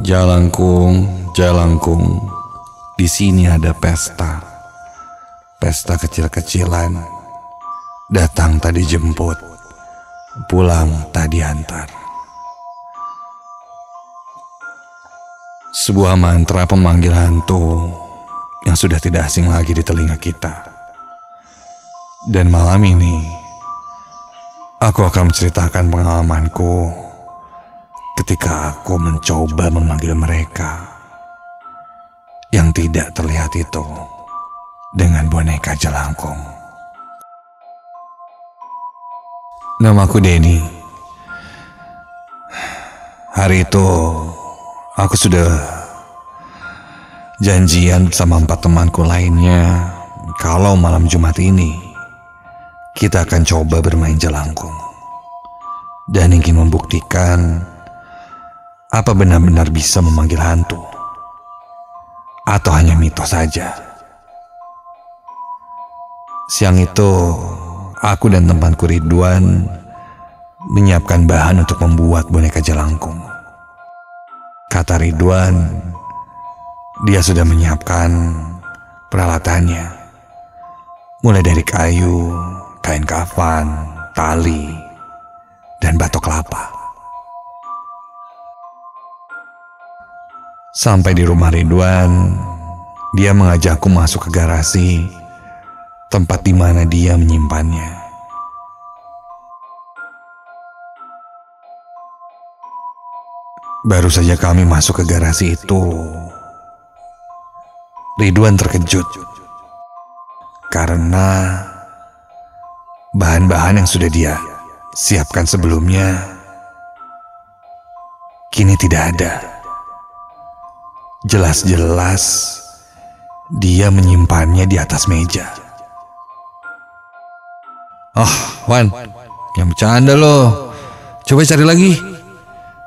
Jalangkung, jalangkung, di sini ada pesta. Pesta kecil-kecilan, datang tadi jemput, pulang tadi antar. Sebuah mantra pemanggil hantu yang sudah tidak asing lagi di telinga kita. Dan malam ini, aku akan menceritakan pengalamanku ketika aku mencoba memanggil mereka yang tidak terlihat itu dengan boneka jelangkung. Namaku Denny. Hari itu aku sudah janjian sama 4 temanku lainnya kalau malam Jumat ini kita akan coba bermain jelangkung dan ingin membuktikan apa benar-benar bisa memanggil hantu atau hanya mitos saja. Siang itu aku dan temanku Ridwan menyiapkan bahan untuk membuat boneka jelangkung. Kata Ridwan, dia sudah menyiapkan peralatannya, mulai dari kayu, kain kafan, tali, dan batok kelapa. Sampai di rumah Ridwan, dia mengajakku masuk ke garasi, tempat di mana dia menyimpannya. Baru saja kami masuk ke garasi itu, Ridwan terkejut karena bahan-bahan yang sudah dia siapkan sebelumnya kini tidak ada. Jelas-jelas dia menyimpannya di atas meja. Wan, yang bercanda loh. Coba cari lagi.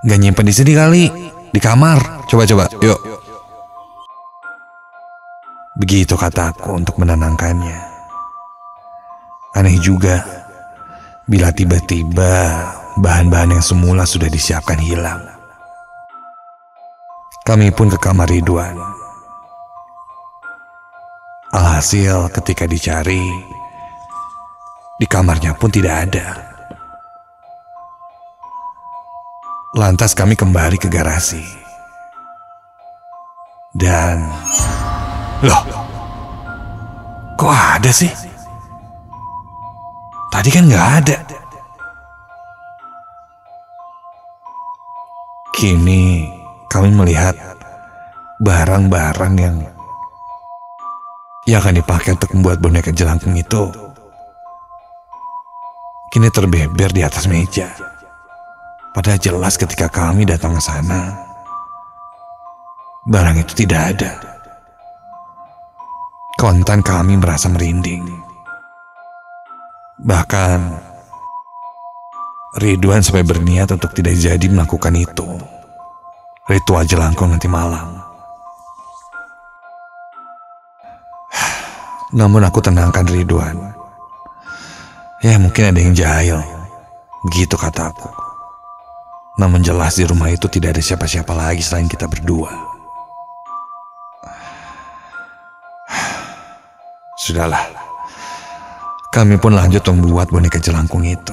Gak nyimpan di sini kali, di kamar. Coba, yuk. Begitu kataku untuk menenangkannya. Aneh juga, bila tiba-tiba bahan-bahan yang semula sudah disiapkan hilang. Kami pun ke kamar Ridwan. Alhasil ketika dicari, di kamarnya pun tidak ada. Lantas kami kembali ke garasi. Dan, loh, kok ada sih? Tadi kan gak ada. Kini kami melihat barang-barang yang akan dipakai untuk membuat boneka jelangkung itu kini terbeber di atas meja. Padahal jelas ketika kami datang ke sana, barang itu tidak ada. Kontan kami merasa merinding. Bahkan Ridwan sampai berniat untuk tidak jadi melakukan itu, ritual jelangkung nanti malam. Namun aku tenangkan Ridwan. Ya mungkin ada yang jahil, begitu kataku. Namun jelas di rumah itu tidak ada siapa-siapa lagi selain kita berdua. Sudahlah, kami pun lanjut membuat boneka jelangkung itu.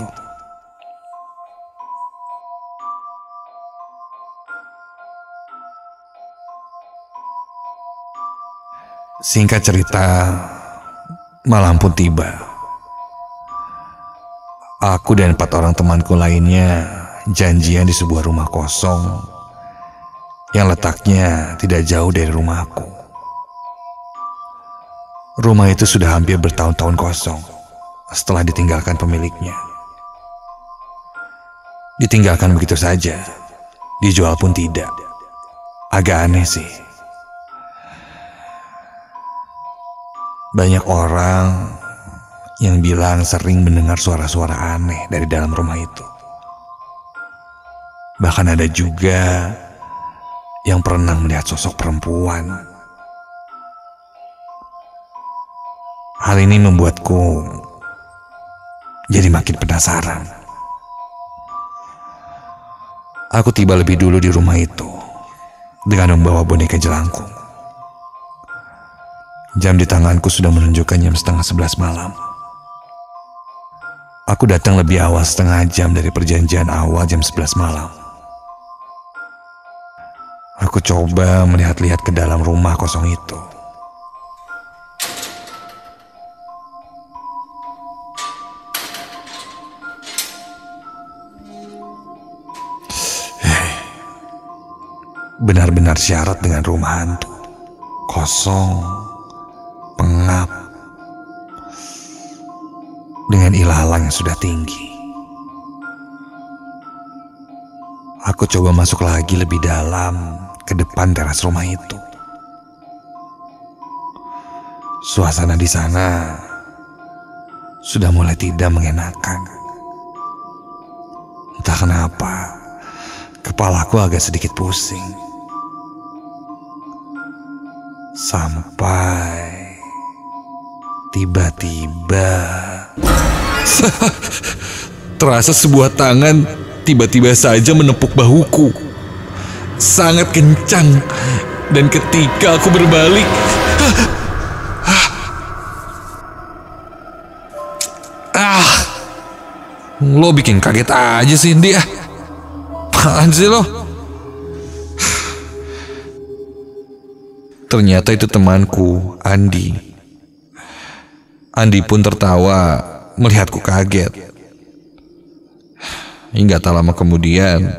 Singkat cerita, malam pun tiba. Aku dan 4 orang temanku lainnya janjian di sebuah rumah kosong yang letaknya tidak jauh dari rumahku. Rumah itu sudah hampir bertahun-tahun kosong setelah ditinggalkan pemiliknya. Ditinggalkan begitu saja, dijual pun tidak. Agak aneh sih. Banyak orang yang bilang sering mendengar suara-suara aneh dari dalam rumah itu. Bahkan ada juga yang pernah melihat sosok perempuan. Hal ini membuatku jadi makin penasaran. Aku tiba lebih dulu di rumah itu dengan membawa boneka jelangkung. Jam di tanganku sudah menunjukkan jam 10:30 malam. Aku datang lebih awal setengah jam dari perjanjian awal jam 11 malam. Aku coba melihat-lihat ke dalam rumah kosong itu. Benar-benar syarat dengan rumah hantu. Kosong, pengap, dengan ilalang yang sudah tinggi. Aku coba masuk lagi lebih dalam ke depan teras rumah itu. Suasana di sana sudah mulai tidak mengenakan. Entah kenapa, kepalaku agak sedikit pusing. Sampai tiba-tiba terasa sebuah tangan tiba-tiba saja menepuk bahuku. Sangat kencang. Dan ketika aku berbalik, lo bikin kaget aja sih, Indi. Apaan sih lo? Ternyata itu temanku, Andi. Andi pun tertawa melihatku kaget. Hingga tak lama kemudian,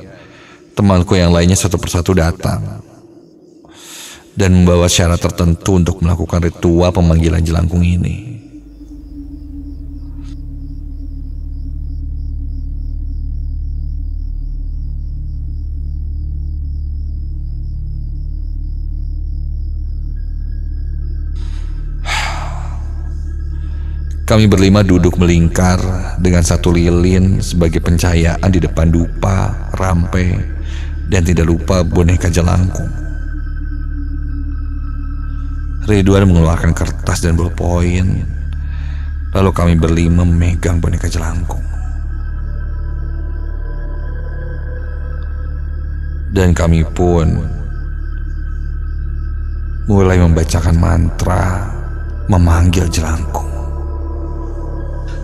temanku yang lainnya satu persatu datang dan membawa syarat tertentu untuk melakukan ritual pemanggilan jelangkung ini. Kami berlima duduk melingkar dengan satu lilin sebagai pencahayaan di depan dupa, rampe, dan tidak lupa boneka jelangkung. Ridwan mengeluarkan kertas dan bolpoin, lalu kami berlima memegang boneka jelangkung. Dan kami pun mulai membacakan mantra memanggil jelangkung.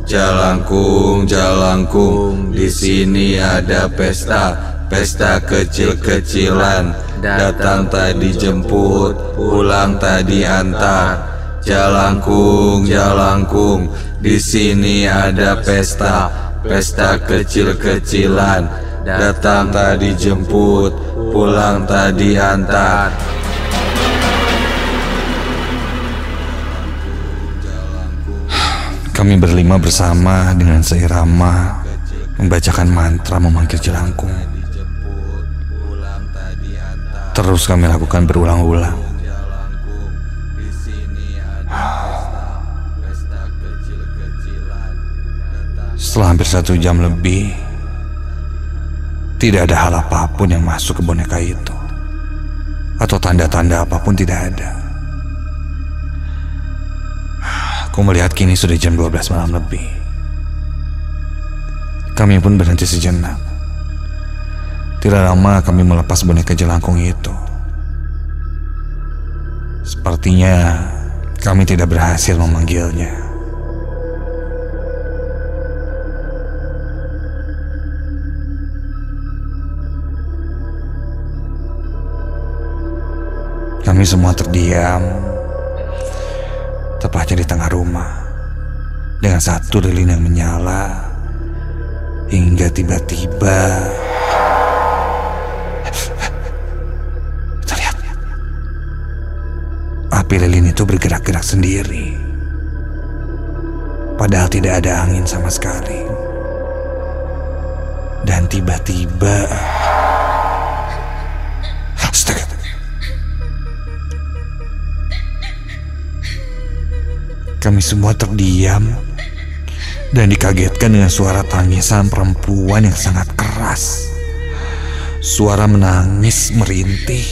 Jalangkung, jalangkung, di sini ada pesta, pesta kecil-kecilan. Datang tadi jemput, pulang tadi antar. Jalangkung, jalangkung, di sini ada pesta, pesta kecil-kecilan. Datang tadi jemput, pulang tadi antar. Kami berlima bersama dengan seirama membacakan mantra memanggil jelangkung. Terus kami lakukan berulang-ulang. Setelah hampir 1 jam lebih, tidak ada hal apapun yang masuk ke boneka itu, atau tanda-tanda apapun tidak ada. Aku melihat kini sudah jam 12 malam lebih. Kami pun berhenti sejenak. Tidak lama kami melepas boneka jelangkung itu. Sepertinya kami tidak berhasil memanggilnya. Kami semua terdiam, tepatnya di tengah rumah, dengan satu lilin yang menyala, hingga tiba-tiba terlihat api lilin itu bergerak-gerak sendiri, padahal tidak ada angin sama sekali. Dan tiba-tiba kami semua terdiam dan dikagetkan dengan suara tangisan perempuan yang sangat keras. Suara menangis merintih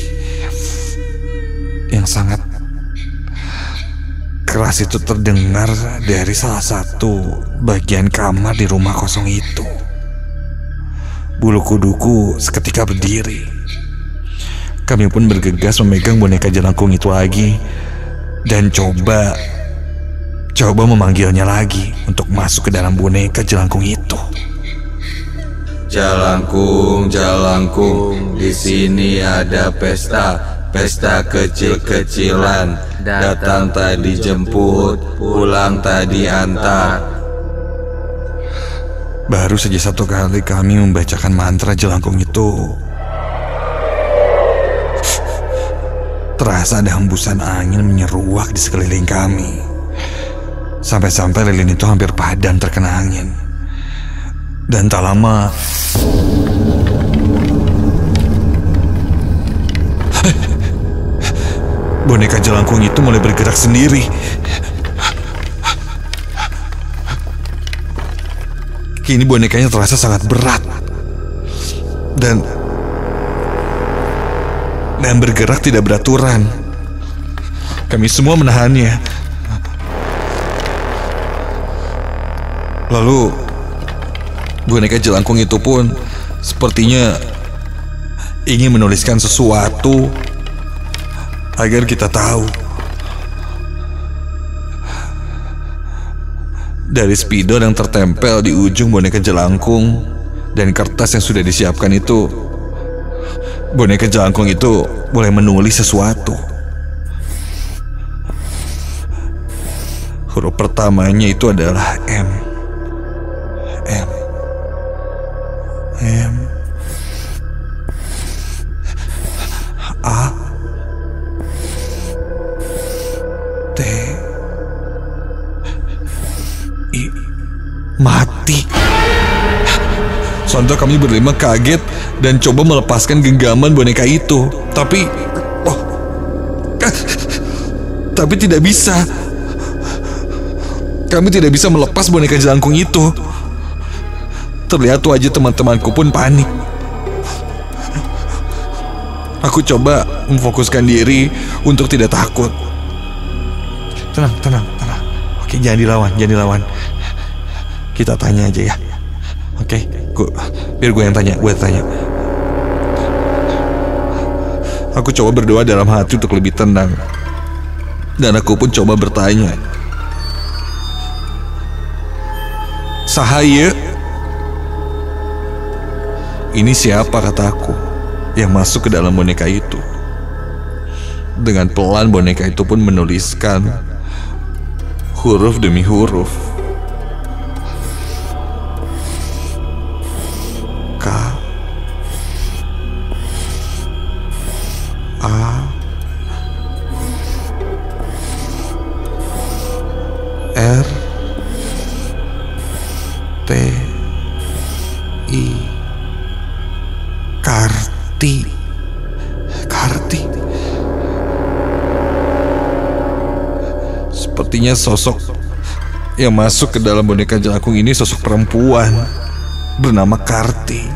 yang sangat keras itu terdengar dari salah satu bagian kamar di rumah kosong itu. bulu kuduku seketika berdiri. Kami pun bergegas memegang boneka jelangkung itu lagi dan coba memanggilnya lagi untuk masuk ke dalam boneka jelangkung itu. Jalangkung, jalangkung, di sini ada pesta, pesta kecil-kecilan. Datang tadi jemput, pulang tadi antar. Baru saja satu kali kami membacakan mantra jelangkung itu, terasa ada hembusan angin menyeruak di sekeliling kami. Sampai-sampai lilin itu hampir padam terkena angin. Dan tak lama boneka jelangkung itu mulai bergerak sendiri. Kini bonekanya terasa sangat berat dan bergerak tidak beraturan. Kami semua menahannya. Lalu boneka jelangkung itu pun sepertinya ingin menuliskan sesuatu agar kita tahu. Dari spidol yang tertempel di ujung boneka jelangkung dan kertas yang sudah disiapkan itu, boneka jelangkung itu boleh menulis sesuatu. Huruf pertamanya itu adalah M. A T I. Mati. Sontak kami berlima kaget dan coba melepaskan genggaman boneka itu. Tapi tidak bisa. Kami tidak bisa melepas boneka jelangkung itu. Terlihat wajah teman-temanku pun panik. Aku coba memfokuskan diri untuk tidak takut. Tenang. Oke, jangan dilawan. Kita tanya aja ya. Oke, biar gue yang tanya. Aku coba berdoa dalam hati untuk lebih tenang. Dan aku pun coba bertanya. Sahaya, ini siapa, kataku, yang masuk ke dalam boneka itu. Dengan pelan boneka itu pun menuliskan huruf demi huruf. K A R T I. Karti. Sepertinya sosok yang masuk ke dalam boneka jelangkung ini sosok perempuan bernama Karti.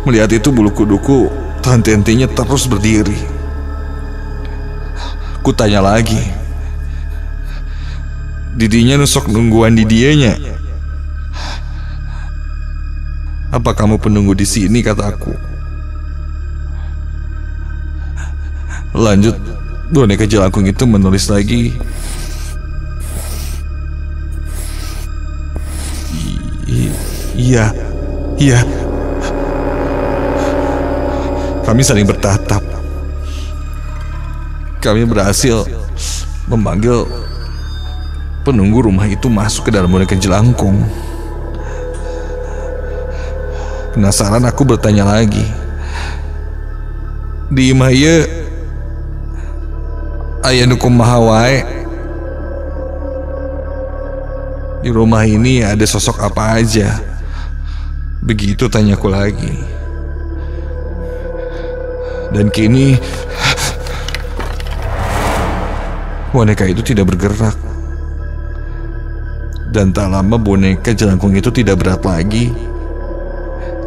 Melihat itu bulu kuduku henti-hentinya terus berdiri. Ku tanya lagi. Didinya nusuk nungguan di dianya. Apa kamu penunggu di sini, kataku. Lanjut, boneka jelangkung itu menulis lagi. Iya. Kami saling bertatap. Kami berhasil memanggil penunggu rumah itu masuk ke dalam boneka jelangkung. Penasaran aku bertanya lagi. Di imaya aya nu kumaha wae? Di rumah ini ada sosok apa aja? Begitu tanyaku lagi. Dan kini boneka itu tidak bergerak. Dan tak lama boneka jelangkung itu tidak berat lagi.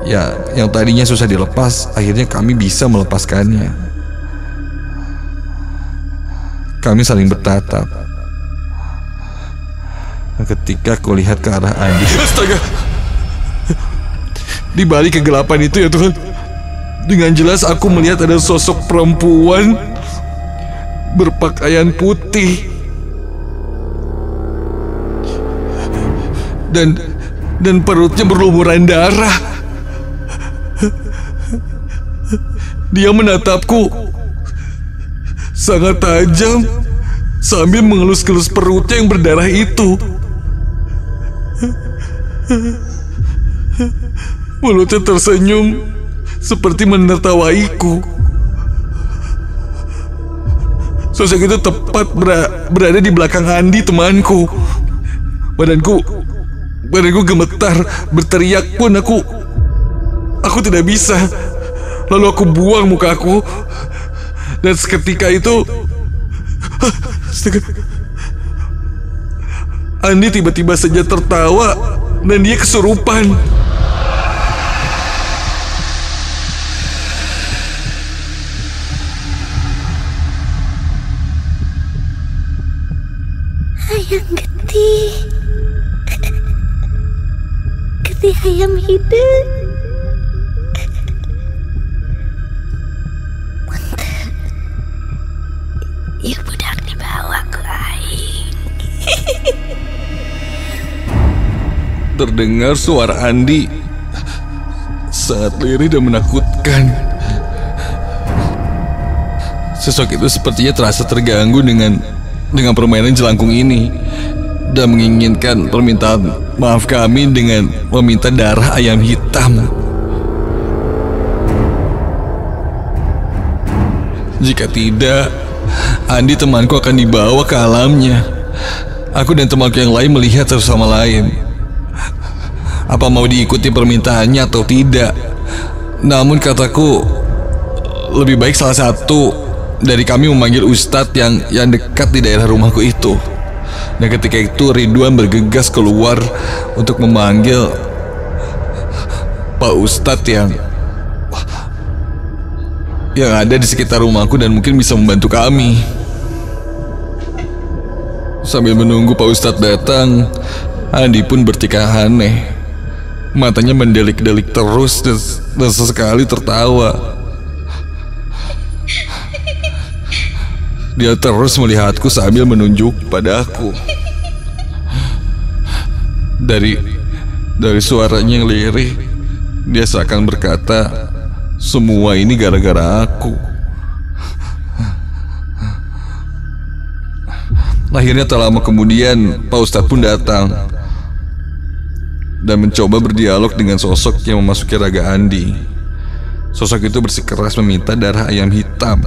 Ya, yang tadinya susah dilepas, akhirnya kami bisa melepaskannya. Kami saling bertatap. Ketika kulihat ke arah Andi. Astaga! Di balik kegelapan itu ya Tuhan, dengan jelas aku melihat ada sosok perempuan berpakaian putih. Dan perutnya berlumuran darah. Dia menatapku sangat tajam sambil mengelus-elus perutnya yang berdarah itu. Mulutnya tersenyum seperti menertawaiku. Sosok itu tepat berada di belakang Andi, temanku. Badanku gemetar, berteriak pun aku tidak bisa. Lalu aku buang mukaku, dan seketika itu Andi tiba-tiba saja tertawa dan dia kesurupan. Ayam Getih ayam hidup. Ya budak dibawa ke aing. Terdengar suara Andi sangat lirih dan menakutkan. Sosok itu sepertinya terasa terganggu dengan permainan jelangkung ini dan menginginkan permintaan maaf kami dengan meminta darah ayam hitam. Jika tidak, Andi temanku akan dibawa ke alamnya. Aku dan temanku yang lain melihat satu sama lain. Apa mau diikuti permintaannya atau tidak? Namun kataku, lebih baik salah satu dari kami memanggil Ustadz yang dekat di daerah rumahku itu. Dan ketika itu Ridwan bergegas keluar untuk memanggil Pak Ustadz yang ada di sekitar rumahku dan mungkin bisa membantu kami. Sambil menunggu Pak Ustadz datang, Andi pun bertikah aneh. Matanya mendelik-delik terus dan sesekali tertawa. Dia terus melihatku sambil menunjuk padaku. Dari suaranya yang lirih, dia seakan berkata, semua ini gara-gara aku. Akhirnya tak lama kemudian Pak Ustadz pun datang dan mencoba berdialog dengan sosok yang memasuki raga Andi. Sosok itu bersikeras meminta darah ayam hitam.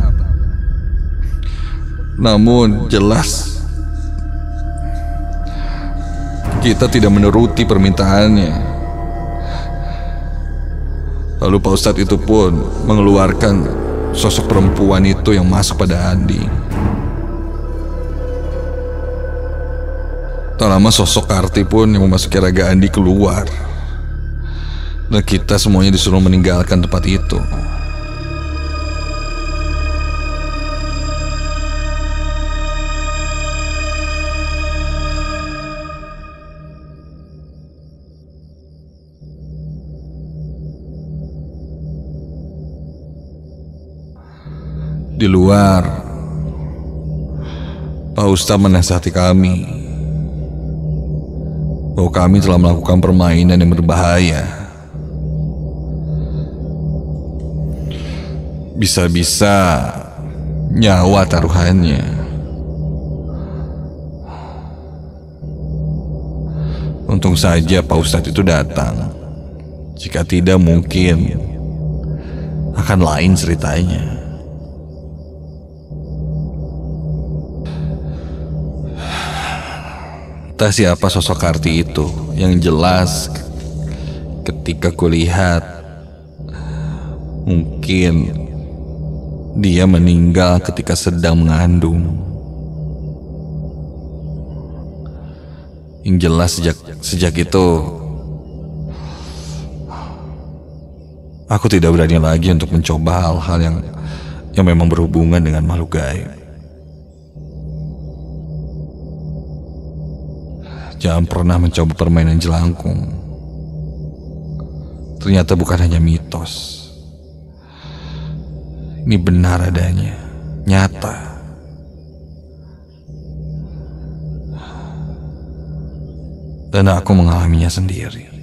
Namun jelas kita tidak menuruti permintaannya. Lalu Pak Ustadz itu pun mengeluarkan sosok perempuan itu yang masuk pada Andi. Tak lama sosok Karti pun yang memasuki raga Andi keluar, dan kita semuanya disuruh meninggalkan tempat itu. Di luar, Pak Ustadz menasihati kami bahwa kami telah melakukan permainan yang berbahaya. Bisa-bisa nyawa taruhannya. Untung saja Pak Ustadz itu datang. Jika tidak, mungkin akan lain ceritanya. Entah siapa sosok Karti itu. Yang jelas ketika kulihat, mungkin dia meninggal ketika sedang mengandung. Yang jelas sejak itu aku tidak berani lagi untuk mencoba hal-hal yang memang berhubungan dengan makhluk gaib. Jangan pernah mencoba permainan jelangkung. ternyata bukan hanya mitos. Ini benar adanya, nyata. Dan aku mengalaminya sendiri.